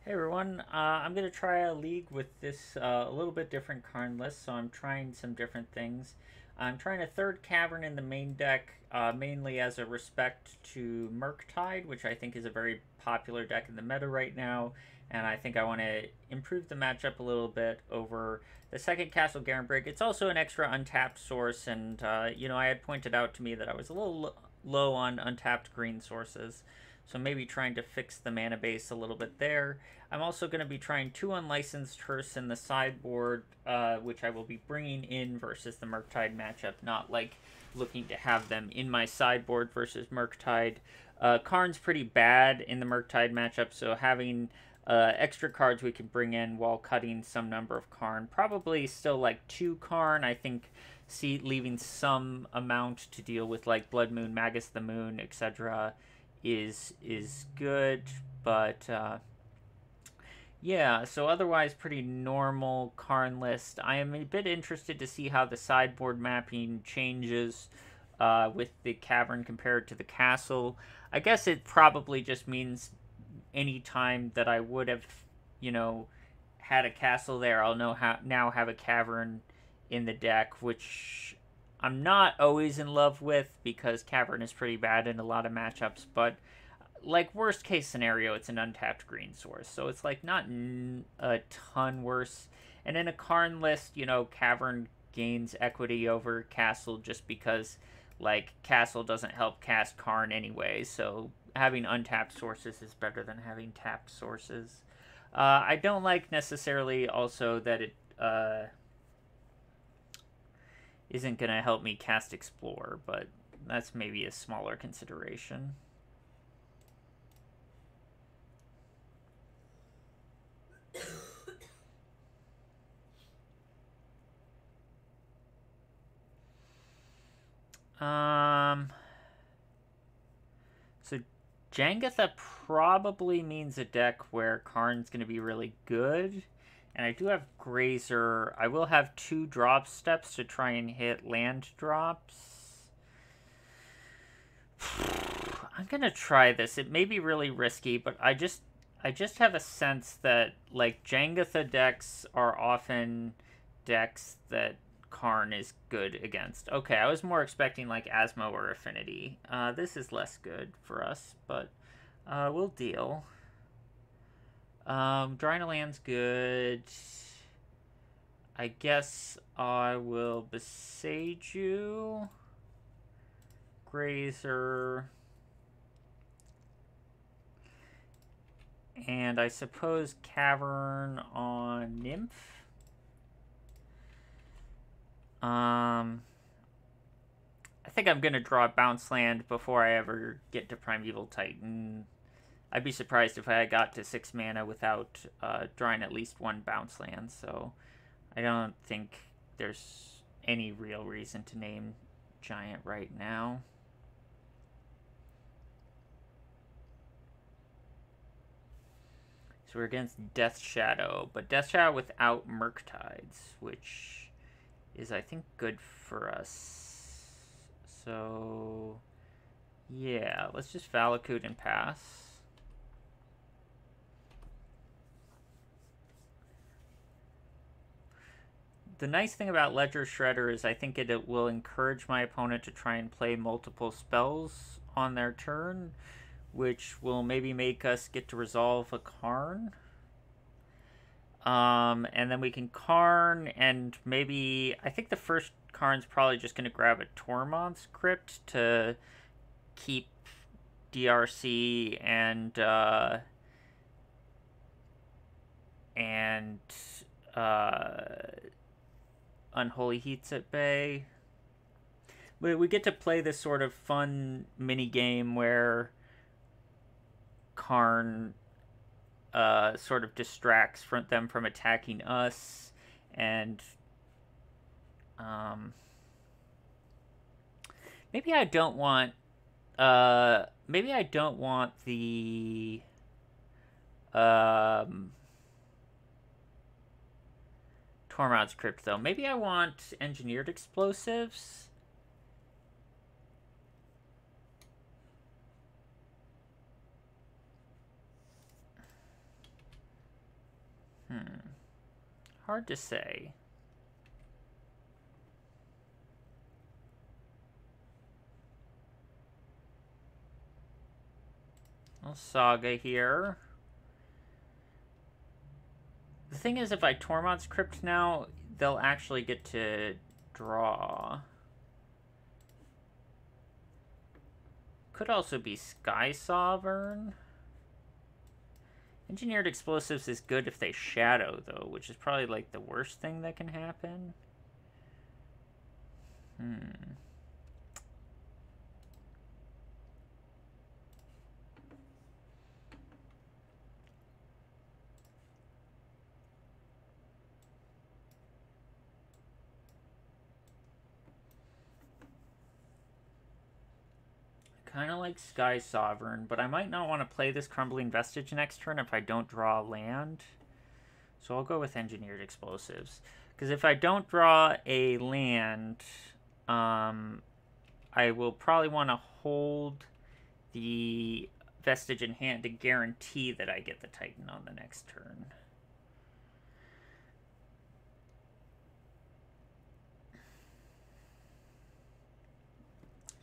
Hey everyone, I'm going to try a league with this a little bit different Karn list, so I'm trying some different things. I'm trying a third Cavern in the main deck, mainly as a respect to Murktide, which I think is a very popular deck in the meta right now, and I think I want to improve the matchup a little bit over the second Castle Garenbrig. It's also an extra untapped source, and I had pointed out to me that I was a little low on untapped green sources, so maybe trying to fix the mana base a little bit there. I'm also going to be trying two unlicensed Hearse in the sideboard, which I will be bringing in versus the Murktide matchup, not like looking to have them in my sideboard versus Murktide. Karn's pretty bad in the Murktide matchup, so having extra cards we can bring in while cutting some number of Karn. Probably still like two Karn. I think leaving some amount to deal with like Blood Moon, Magus the Moon, etc. is good, but yeah, so otherwise pretty normal Karn list. I am a bit interested to see how the sideboard mapping changes with the cavern compared to the castle. I guess it probably just means any time that I would have, you know, had a castle there, I'll now have a cavern in the deck, which I'm not always in love with because cavern is pretty bad in a lot of matchups, but like worst case scenario, it's an untapped green source, so it's like not a ton worse. And in a Karn list, Cavern gains equity over Castle just because like Castle doesn't help cast Karn anyway, so having untapped sources is better than having tapped sources. I don't like necessarily also that it isn't going to help me cast Explore, but that's maybe a smaller consideration. Um, so Jangatha probably means a deck where Karn's going to be really good. And I do have Grazer. I will have 2 drop steps to try and hit land drops. I'm going to try this. It may be really risky, but I just have a sense that like Jangatha decks are often decks that Karn is good against. Okay, I was more expecting like Asmo or Affinity. This is less good for us, but we'll deal. Drawing a land's good. I guess I will Besage you. Grazer. And I suppose Cavern on Nymph. I think I'm gonna draw a bounce land before I ever get to Primeval Titan. I'd be surprised if I got to 6 mana without drawing at least 1 bounce land, so I don't think there's any real reason to name Giant right now. So we're against Death Shadow, but Death Shadow without Murktides, which is, I think, good for us. So, yeah, let's just Valakut and pass. The nice thing about Ledger Shredder is I think it will encourage my opponent to try and play multiple spells on their turn, which will maybe make us get to resolve a Karn. And then we can Karn, and maybe I think the first Karn's probably just going to grab a Tormod's Crypt to keep DRC and Unholy Heats at bay. We get to play this sort of fun mini game where Karn sort of distracts them from attacking us, and maybe I don't want the Tormod's Crypt though. Maybe I want Engineered Explosives. Hard to say. Little Saga here. The thing is, if I Tormod's Crypt now, they'll actually get to draw. Could also be Sky Sovereign. Engineered Explosives is good if they shadow, though, which is probably, like, the worst thing that can happen. Kind of like Sky Sovereign, but I might not want to play this Crumbling Vestige next turn if I don't draw land. So I'll go with Engineered Explosives. Because if I don't draw a land, I will probably want to hold the Vestige in hand to guarantee that I get the Titan on the next turn.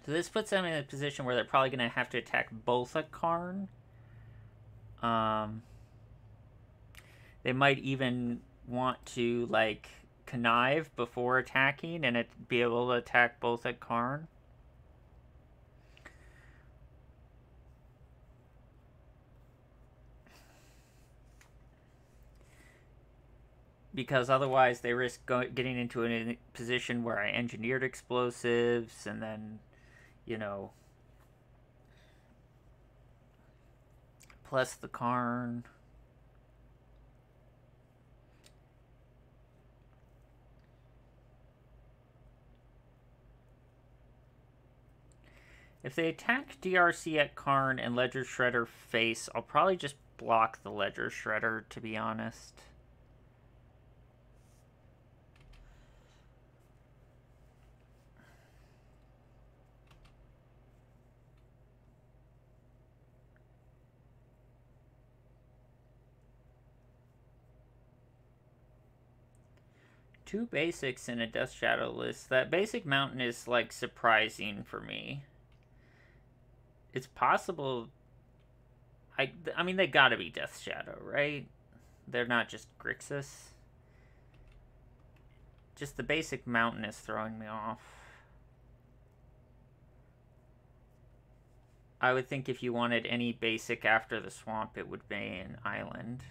So this puts them in a position where they're probably going to have to attack both a Karn. They might even want to, like, connive before attacking and be able to attack both at Karn. Because otherwise they risk getting into a position where I engineered explosives and then, you know, plus the Karn. If they attack DRC at Karn and Ledger Shredder face, I'll probably just block the Ledger Shredder, to be honest. Two basics in a Death Shadow list. That basic mountain is, like, surprising for me. It's possible... I mean, they gotta be Death Shadow, right? They're not just Grixis. Just the basic mountain is throwing me off. I would think if you wanted any basic after the swamp, it would be an island.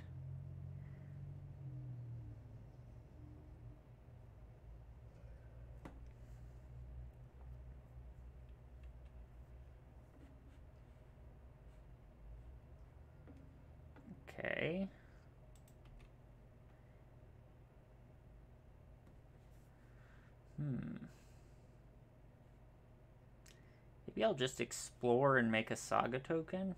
Okay. Maybe I'll just explore and make a Saga token.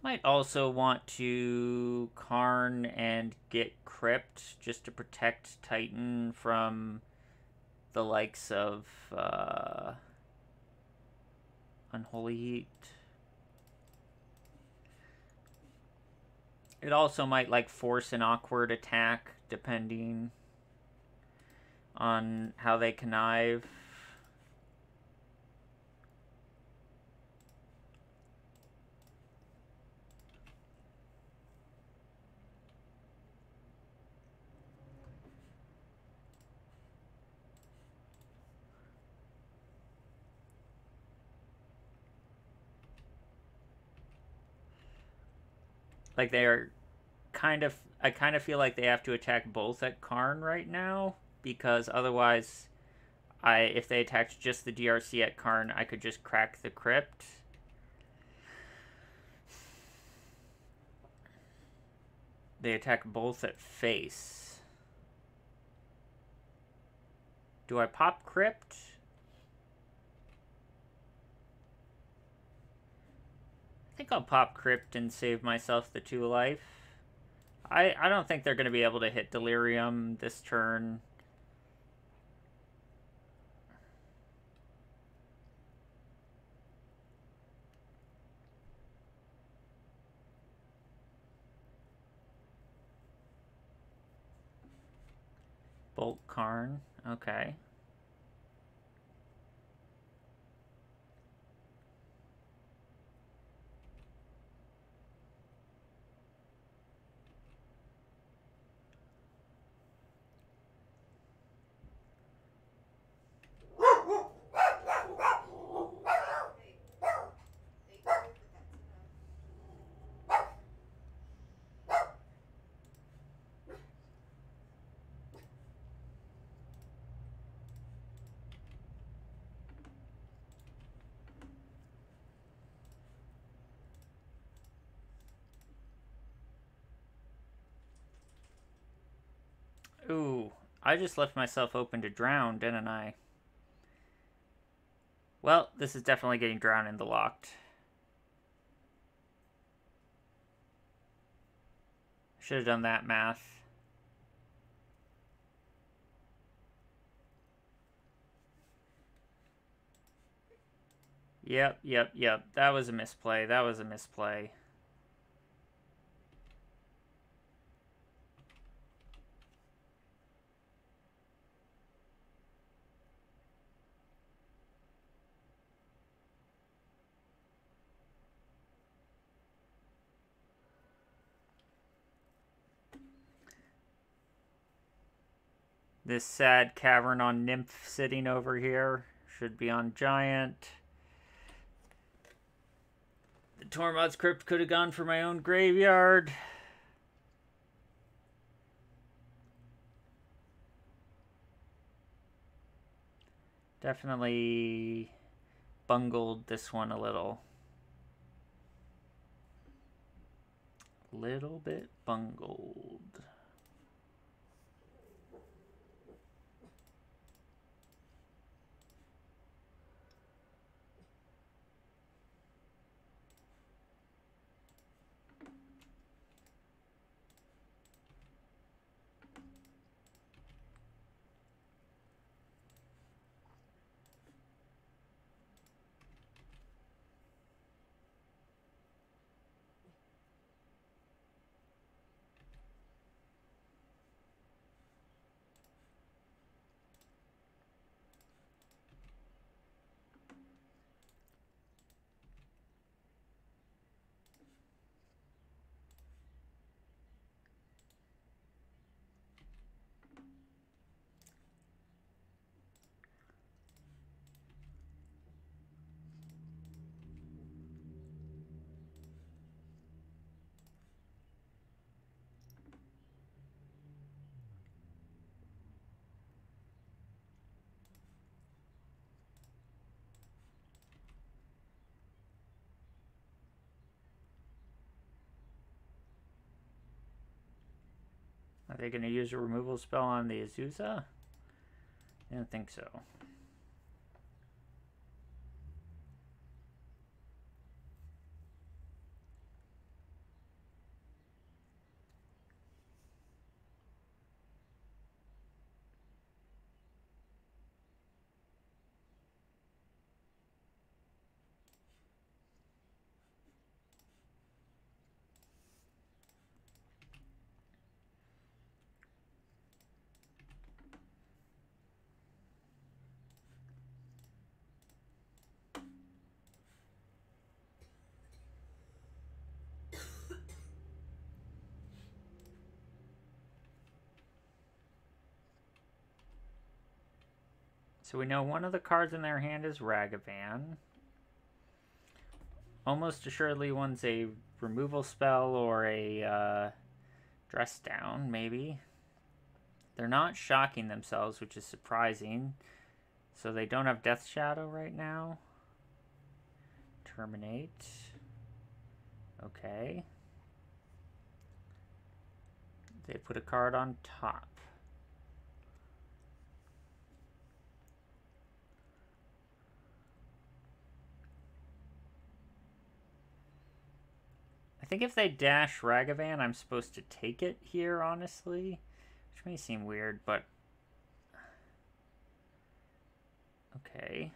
Might also want to Karn and get Crypt just to protect Titan from the likes of Unholy Heat. It also might, like, force an awkward attack, depending on how they connive. Like, they're kind of... I kind of feel like they have to attack both at Karn right now, because otherwise, if they attacked just the DRC at Karn, I could just crack the Crypt. They attack both at face. Do I pop Crypt? I think I'll pop Crypt and save myself the 2 life. I don't think they're going to be able to hit Delirium this turn. Bolt Karn. Okay. Ooh, I just left myself open to drown, didn't I? Well, this is definitely getting drowned in the locked. Should have done that math. Yep. That was a misplay. That was a misplay. This sad cavern on Nymph sitting over here should be on Giant. The Tormod's Crypt could have gone for my own graveyard. Definitely bungled this one a little. Little bit bungled. Are they going to use a removal spell on the Azusa? I don't think so. So we know one of the cards in their hand is Ragavan. Almost assuredly one's a removal spell or a dress down, maybe. They're not shocking themselves, which is surprising. So they don't have Death Shadow right now. Terminate. Okay. They put a card on top. I think if they dash Ragavan, I'm supposed to take it here, honestly. Which may seem weird, but... Okay.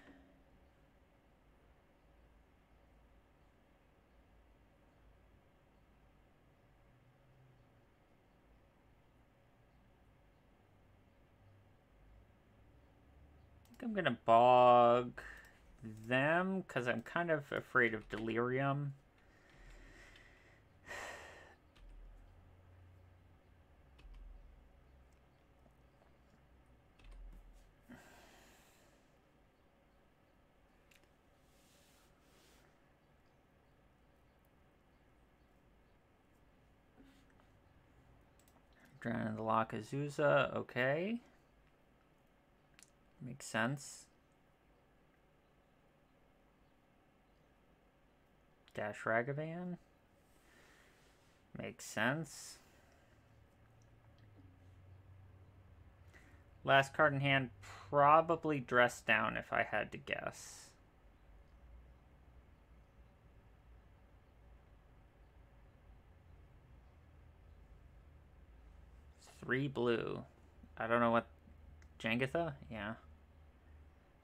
think I'm gonna bog them because I'm kind of afraid of delirium. Drowning the Lakazusa, okay. Makes sense. Dash Ragavan. Makes sense. Last card in hand, probably Dress Down if I had to guess. Three blue. I don't know what... Jengatha? Yeah.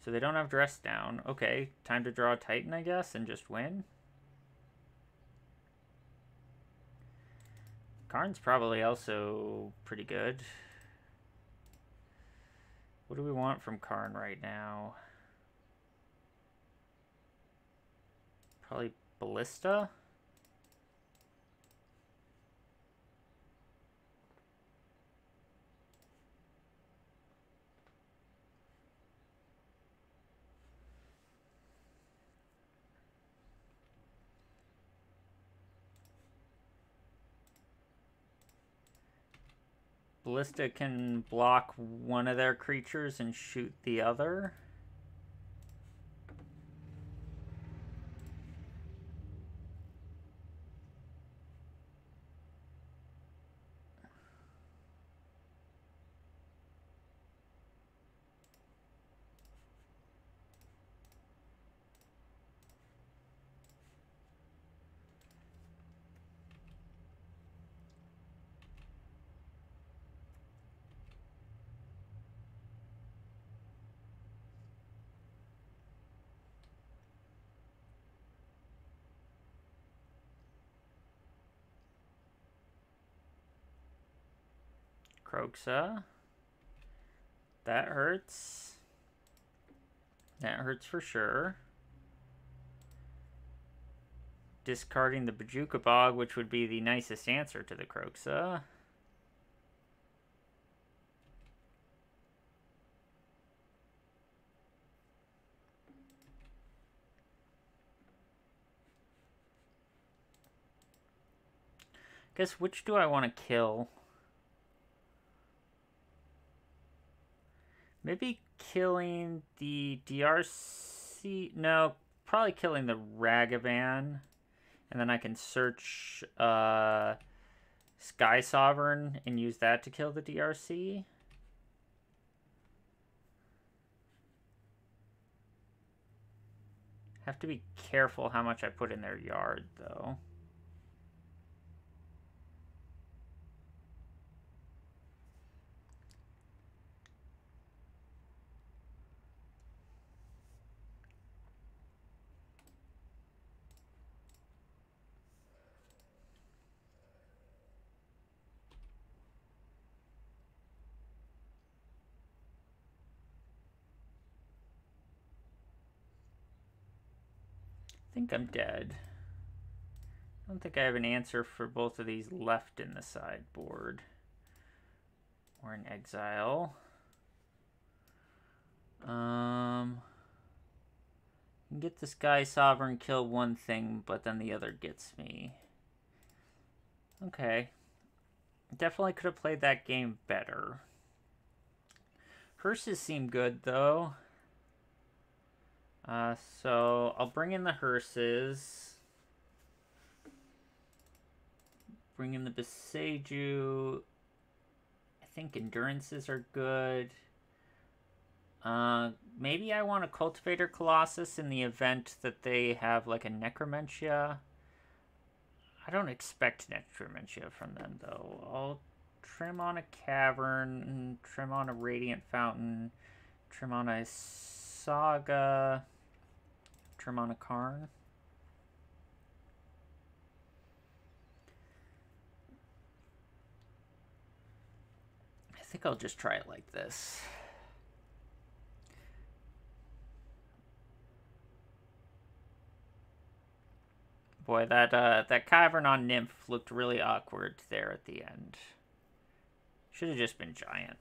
So they don't have Dress Down. Okay, time to draw a Titan, I guess, and just win. Karn's probably also pretty good. What do we want from Karn right now? Probably Ballista? Ballista can block one of their creatures and shoot the other. Kroxa. That hurts. That hurts for sure. Discarding the Bajuka Bog, which would be the nicest answer to the Kroxa. Guess which do I want to kill? Maybe killing the DRC... No, probably killing the Ragavan. And then I can search Sky Sovereign and use that to kill the DRC. Have to be careful how much I put in their yard, though. I think I'm dead. I don't think I have an answer for both of these left in the sideboard. Or in exile. You can get this guy Sovereign, kill one thing, but then the other gets me. Okay. Definitely could have played that game better. Hearses seem good, though. So I'll bring in the Hearses. Bring in the Beseju. I think Endurances are good. Maybe I want a Cultivator Colossus in the event that they have like a Necromentia. I don't expect Necromentia from them, though. I'll trim on a Cavern, trim on a Radiant Fountain, trim on a Saga, trim on a Karn. I think I'll just try it like this. Boy, that Cavern on Nymph looked really awkward there at the end. Should have just been Giant.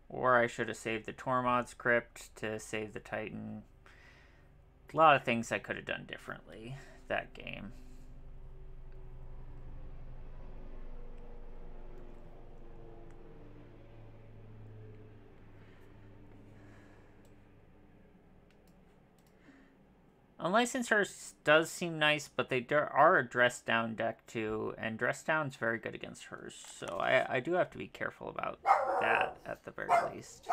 Or I should have saved the Tormod's Crypt to save the Titan. A lot of things I could have done differently that game. Unlicensed Hearse does seem nice, but they are a dress down deck too, and dress down's very good against Hearse, so I do have to be careful about that at the very least.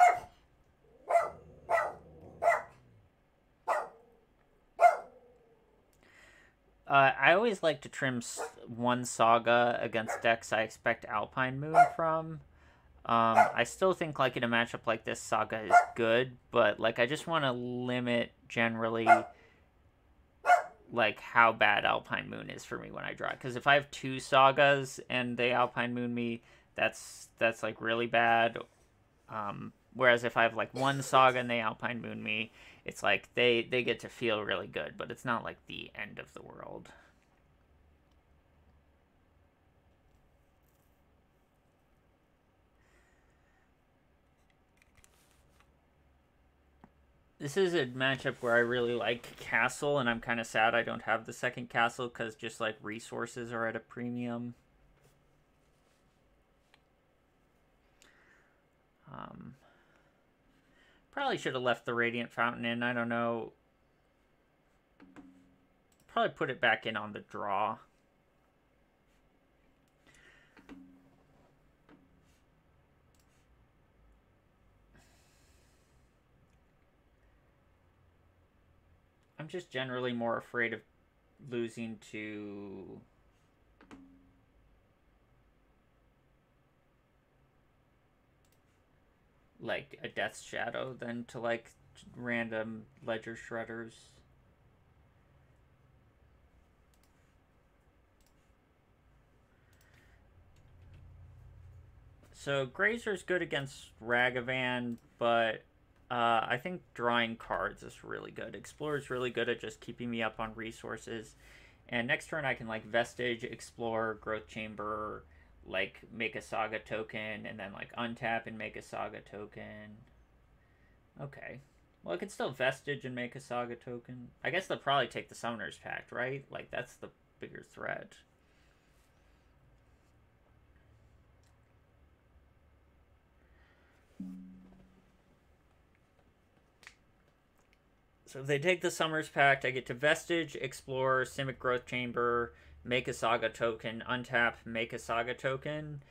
I always like to trim one Saga against decks I expect Alpine Moon from. I still think like in a matchup like this, Saga is good, but like I just want to limit generally like how bad Alpine Moon is for me when I draw it. Because if I have two Sagas and they Alpine Moon me, that's like really bad. Whereas if I have like one Saga and they Alpine Moon me, it's like they get to feel really good, but it's not like the end of the world. This is a matchup where I really like Castle, and I'm kind of sad I don't have the second Castle because just like resources are at a premium. Probably should have left the Radiant Fountain in. I don't know. Probably put it back in on the draw. I'm just generally more afraid of losing to like a Death's Shadow than to like random Ledger Shredders. So Grazer's good against Ragavan, but I think drawing cards is really good. Explorer's really good at just keeping me up on resources. And next turn I can like Vestige, Explore, Growth Chamber, like make a Saga token, and then like untap and make a Saga token. Okay. Well, I could still Vestige and make a Saga token. I guess they'll probably take the Summoner's Pact, right? Like, that's the bigger threat. So if they take the Summoner's Pact, I get to Vestige, Explore, Simic Growth Chamber, make a Saga token, untap, make a Saga token,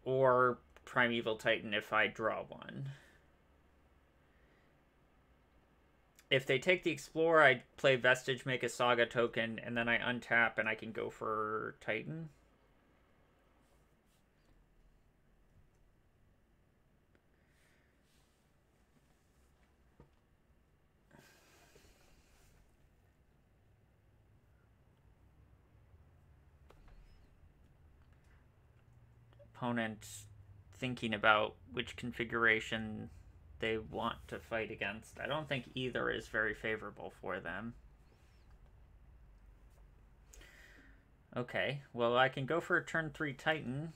or Primeval Titan if I draw one. If they take the Explorer, I play Vestige, make a Saga token, and then I untap and I can go for Titan. Opponent thinking about which configuration they want to fight against. I don't think either is very favorable for them. Okay, well I can go for a turn 3 Titan.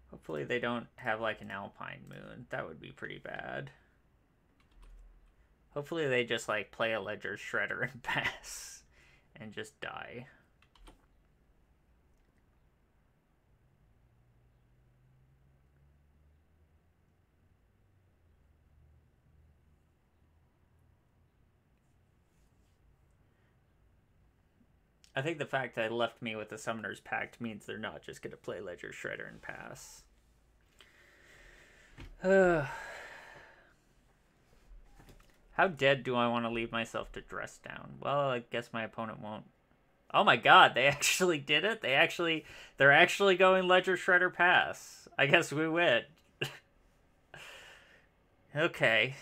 Hopefully they don't have like an Alpine Moon. That would be pretty bad. Hopefully they just like play a Ledger Shredder and pass and just die. I think the fact that they left me with the Summoner's Pact means they're not just going to play Ledger Shredder and pass. How dead do I want to leave myself to dress down? Well, I guess my opponent won't. Oh my god, they actually did it? They're actually going Ledger Shredder pass. I guess we win. Okay.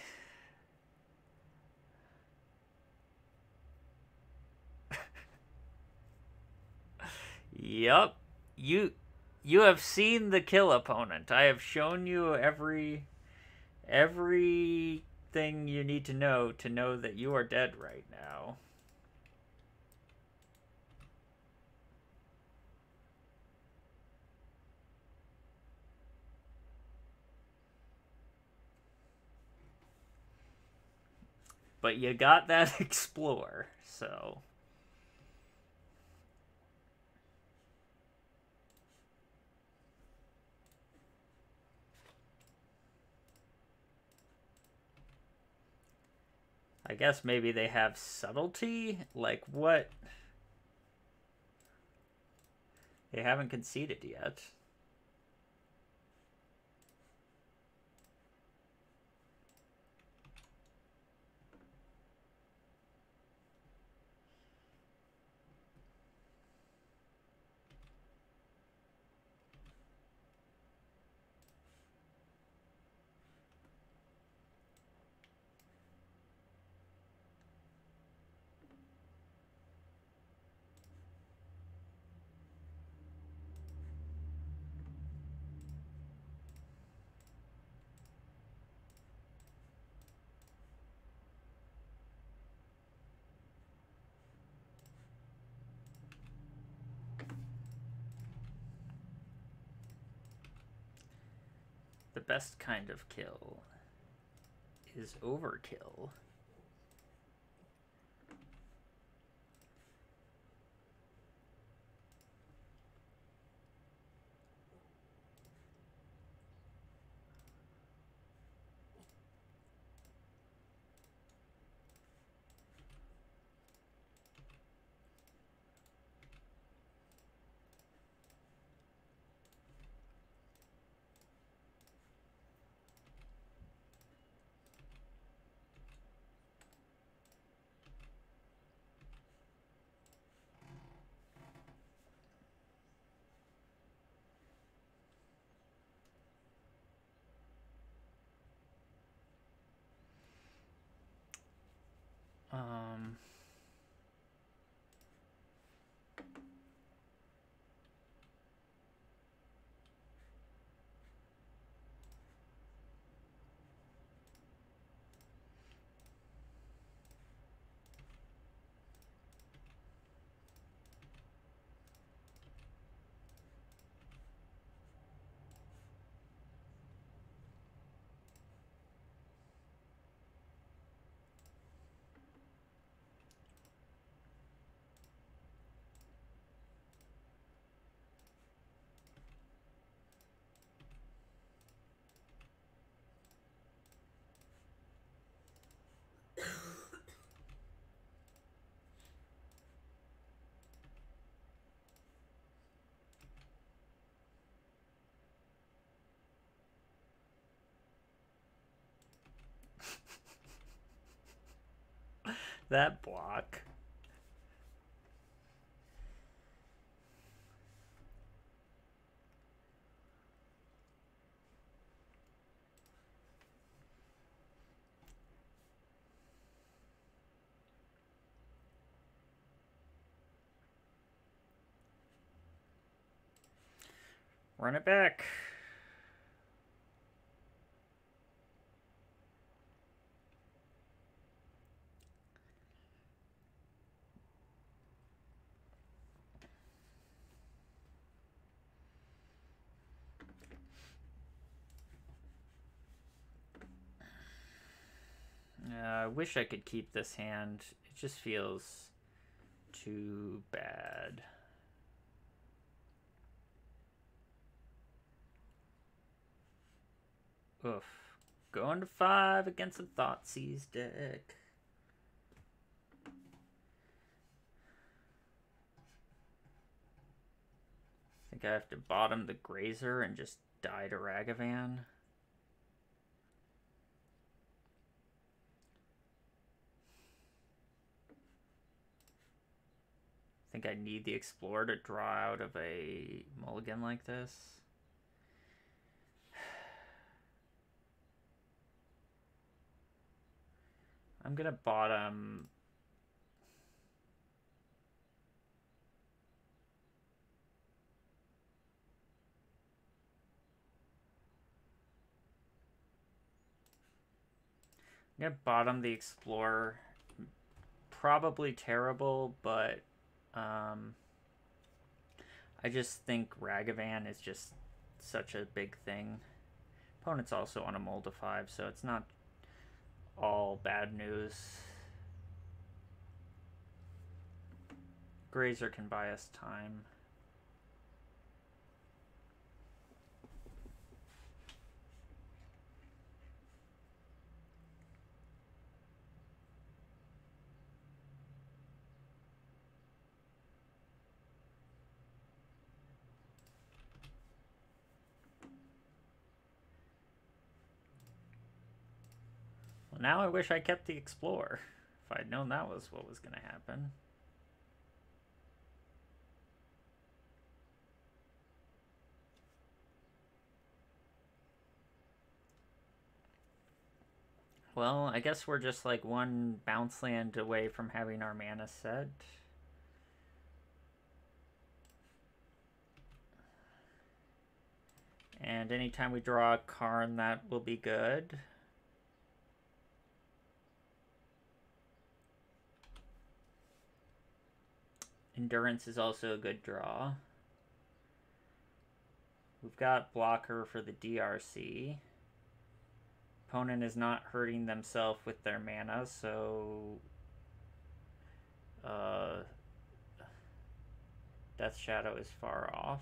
Yup. You have seen the kill opponent. I have shown you everything you need to know that you are dead right now. But you got that explore, so I guess maybe they have subtlety? Like what? They haven't conceded yet. The best kind of kill is overkill. Um, that block. Run it back. I wish I could keep this hand. It just feels too bad. Oof. Going to 5 against a Thoughtseize deck. I think I have to bottom the Grazer and just die to Ragavan. I think I need the Explorer to draw out of a mulligan like this. I'm gonna bottom. I'm gonna bottom the Explorer. Probably terrible, but I just think Ragavan is just such a big thing. Opponent's also on a mold of 5, so it's not all bad news. Grazer can buy us time. Well, now I wish I kept the Explorer. If I'd known that was what was going to happen. Well, I guess we're just like one bounce land away from having our mana set. And anytime we draw a Karn, that will be good. Endurance is also a good draw. We've got blocker for the DRC. Opponent is not hurting themselves with their mana, so Death Shadow is far off.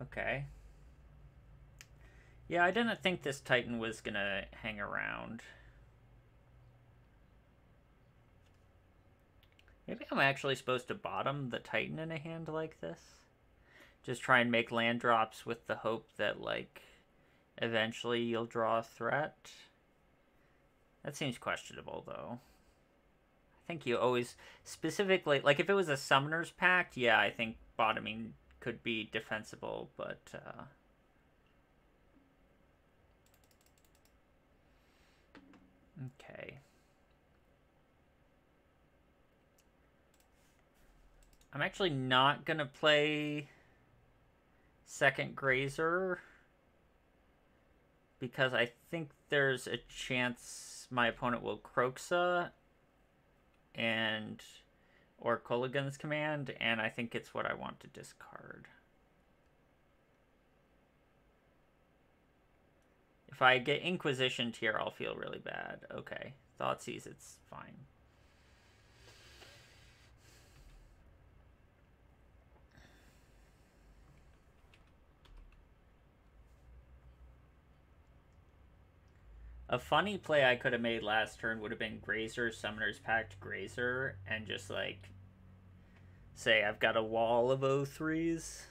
Okay. Yeah, I didn't think this Titan was gonna hang around. Maybe I'm actually supposed to bottom the Titan in a hand like this. Just try and make land drops with the hope that, like, eventually you'll draw a threat. That seems questionable, though. I think you always, specifically, like, if it was a Summoner's Pact, yeah, I think bottoming could be defensible, but, okay. I'm actually not going to play second Grazer because I think there's a chance my opponent will Kroxa and or Kolaghan's Command, and I think it's what I want to discard. If I get Inquisitioned here, I'll feel really bad. Okay, Thoughtseize, it's fine. A funny play I could have made last turn would have been Grazer, Summoner's Pact, Grazer, and just, like, say I've got a wall of 0-3s.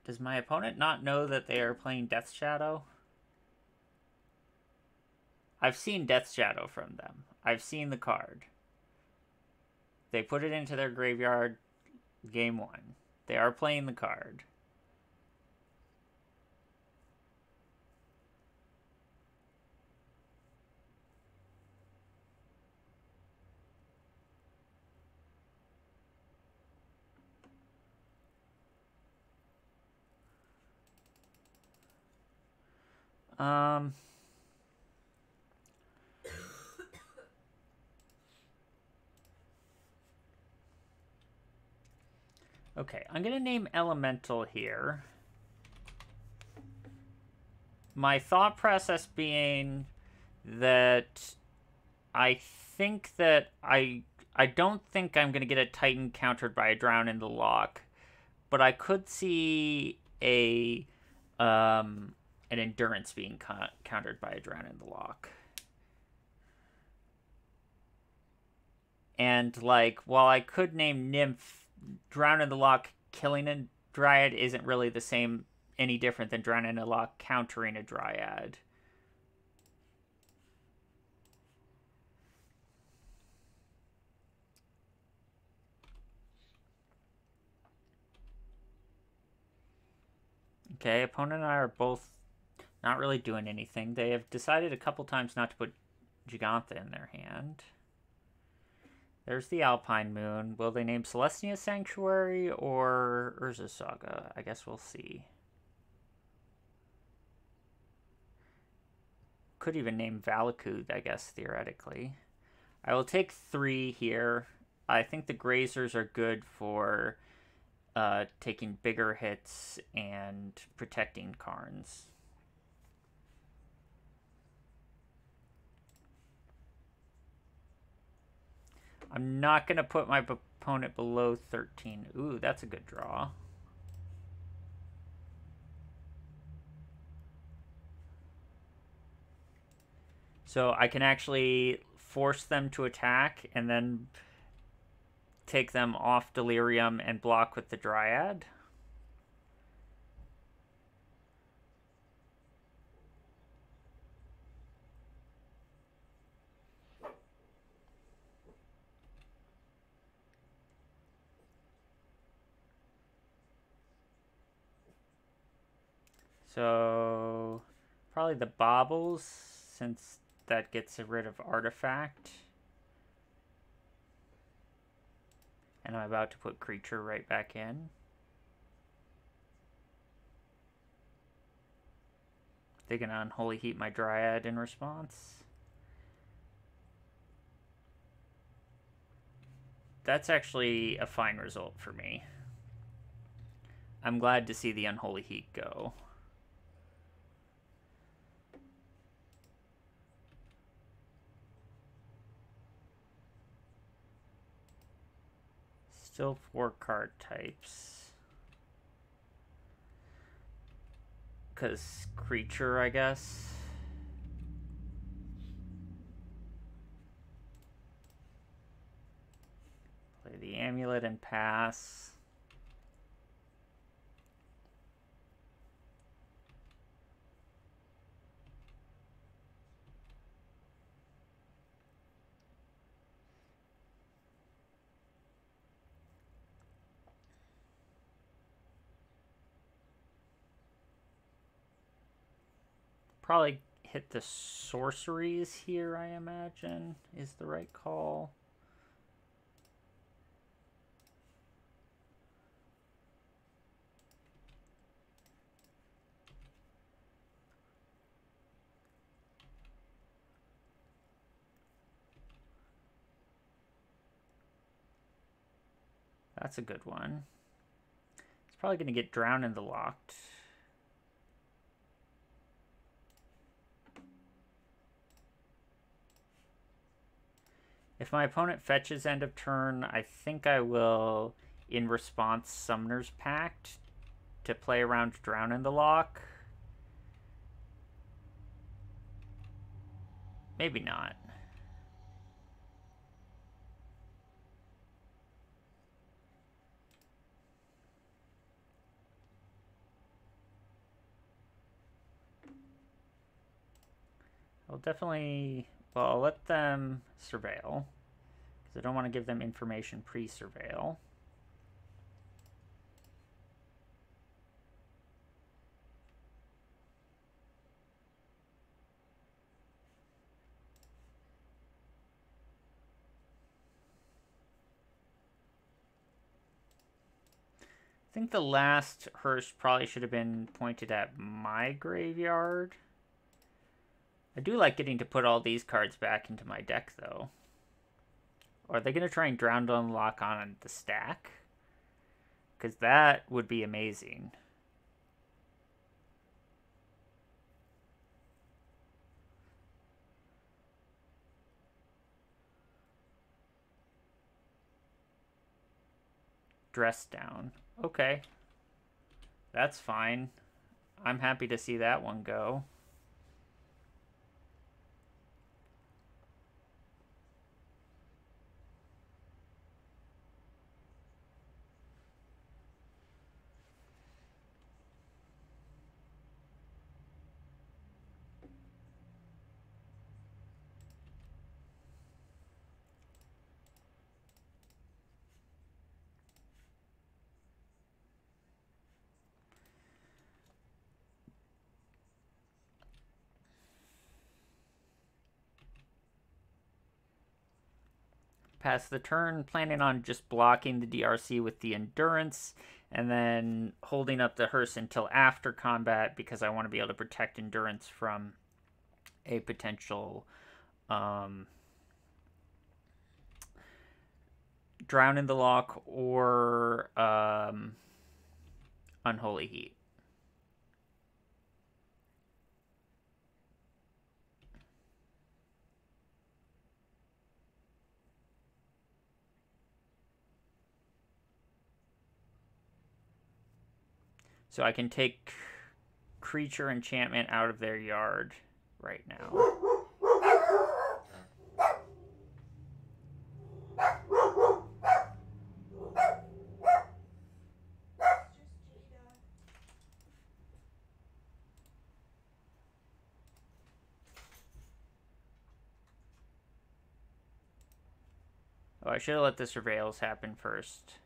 Does my opponent not know that they are playing Death Shadow? I've seen Death Shadow from them. I've seen the card. They put it into their graveyard game 1. They are playing the card. Okay, I'm going to name Elemental here. My thought process being that I think that I don't think I'm going to get a Titan countered by a Drown in the Lock, but I could see an Endurance being countered by a Drown in the Lock. And, like, while I could name Nymph, Drown in the Lock killing a Dryad isn't really the same, any different than Drown in the Lock countering a Dryad. Okay, opponent and I are both not really doing anything. They have decided a couple times not to put Gigantha in their hand. There's the Alpine Moon. Will they name Celestia Sanctuary or Urza Saga? I guess we'll see. Could even name Valakut, I guess, theoretically. I will take 3 here. I think the Grazers are good for taking bigger hits and protecting Karns. I'm not going to put my opponent below 13. Ooh, that's a good draw. So I can actually force them to attack and then take them off Delirium and block with the Dryad. So probably the Baubles, since that gets rid of Artifact. And I'm about to put Creature right back in. They can Unholy Heat my Dryad in response. That's actually a fine result for me. I'm glad to see the Unholy Heat go. Still 4 card types. Because creature, I guess. Play the Amulet and pass. Probably hit the sorceries here, I imagine, is the right call. That's a good one. It's probably going to get drowned in the locked. If my opponent fetches end of turn, I think I will, in response, Summoner's Pact to play around Drown in the Lock. Maybe not. I'll definitely... Well, I'll let them surveil, because I don't want to give them information pre-surveil. I think the last Hearse probably should have been pointed at my graveyard. I do like getting to put all these cards back into my deck, though. Or are they going to try and Drown to Unlock on the stack? Because that would be amazing. Dress down. Okay. That's fine. I'm happy to see that one go. pass the turn, planning on just blocking the DRC with the Endurance, and then holding up the Hearse until after combat because I want to be able to protect Endurance from a potential Drown in the Lock or Unholy Heat. So I can take creature enchantment out of their yard right now. Oh, I should have let the surveils happen first.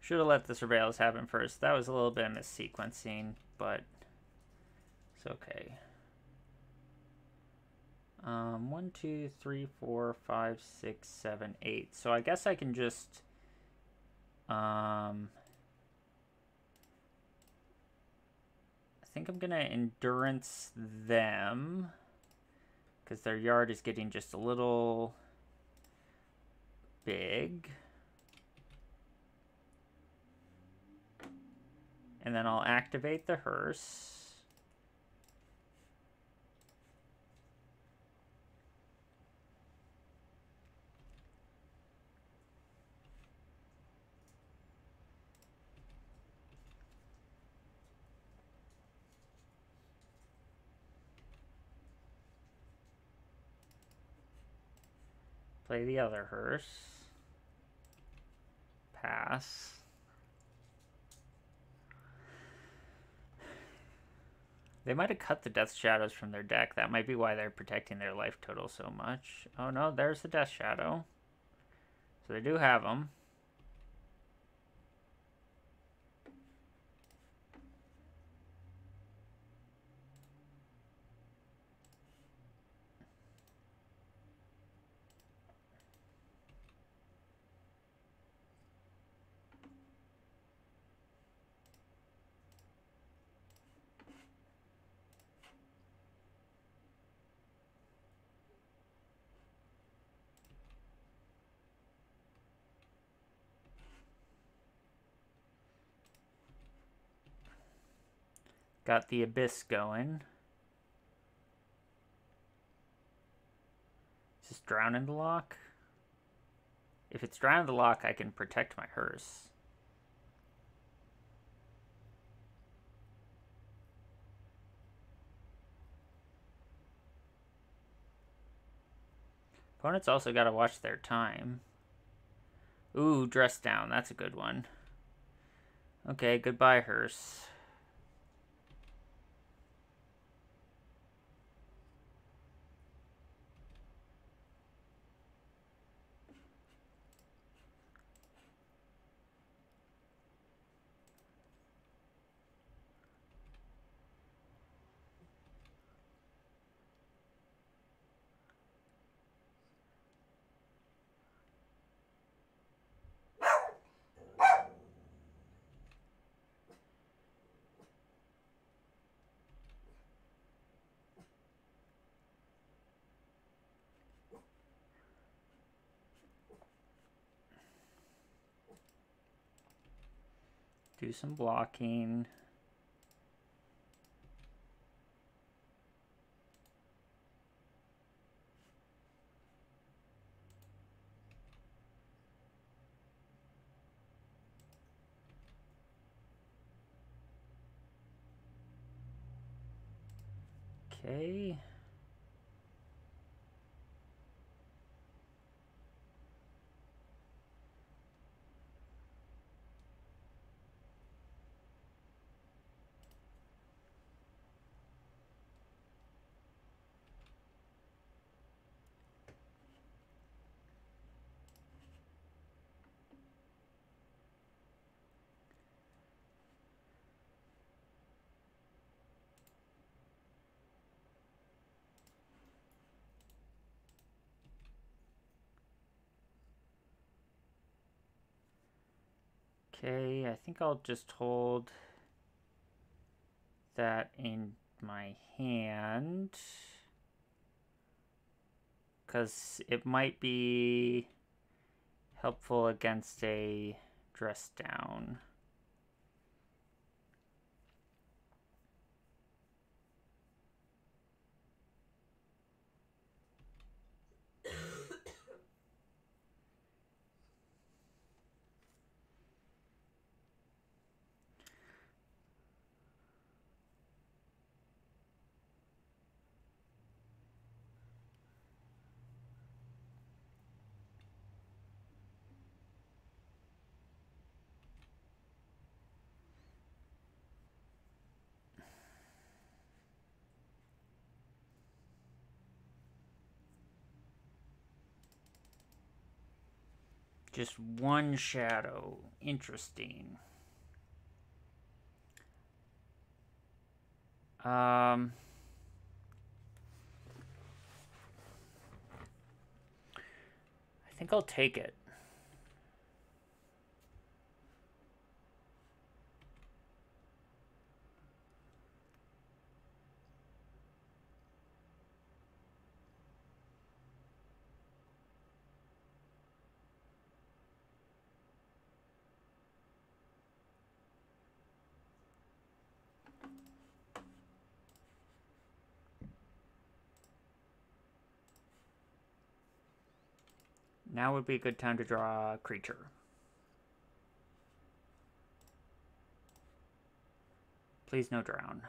Should have let the surveillance happen first. That was a little bit of missequencing, but it's okay. 1, 2, 3, 4, 5, 6, 7, 8. So I guess I can just I think I'm gonna endurance them because their yard is getting just a little big. And then I'll activate the Hearse. Play the other Hearse. Pass. They might have cut the Death Shadows from their deck. That might be why they're protecting their life total so much. Oh no, there's the Death Shadow. So they do have them. Got the Abyss going. Is this Drown in the Lock? If it's Drown in the Lock, I can protect my Hearse. Opponents also got to watch their time. Ooh, Dress Down. That's a good one. Okay, goodbye, Hearse. Do some blocking. Okay. Okay, I think I'll just hold that in my hand, because it might be helpful against a dress down. Just one shadow. Interesting. I think I'll take it. Now would be a good time to draw a creature. Please no drown.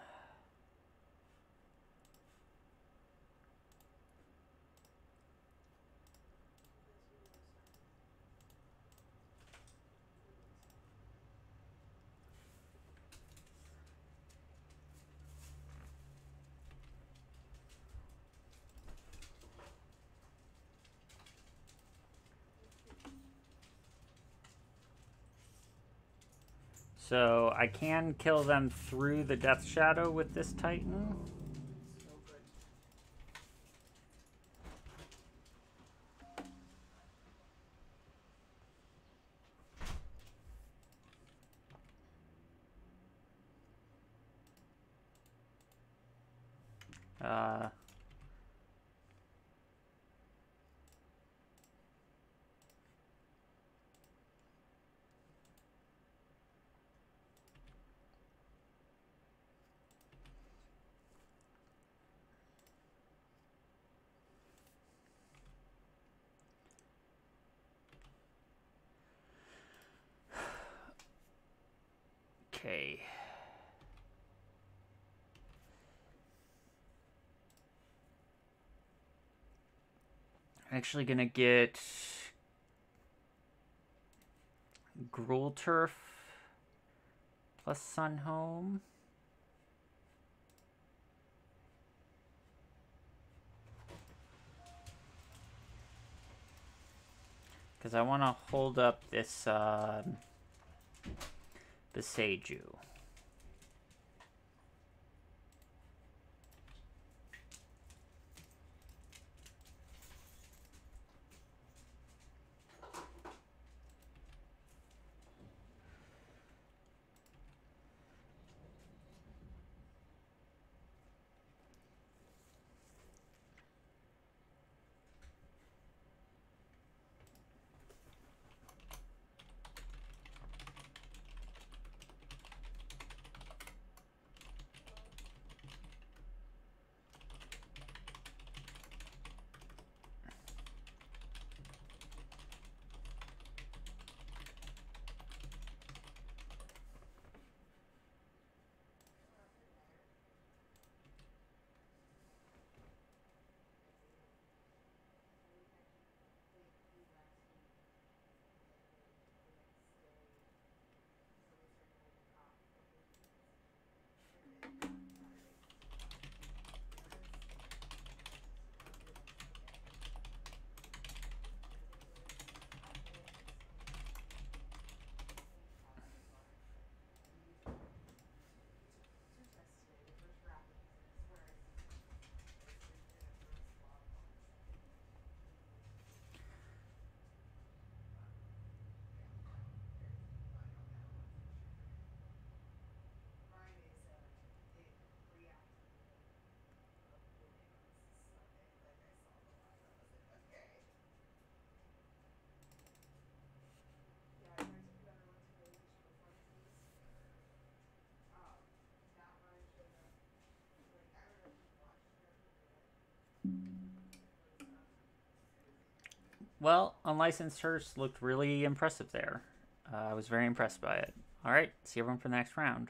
So I can kill them through the Death Shadow with this Titan. Okay. I'm actually gonna get Gruul Turf plus Sunhome. Because I want to hold up this Beseiju. Well, Unlicensed Hearse looked really impressive there. I was very impressed by it. All right, see everyone for the next round.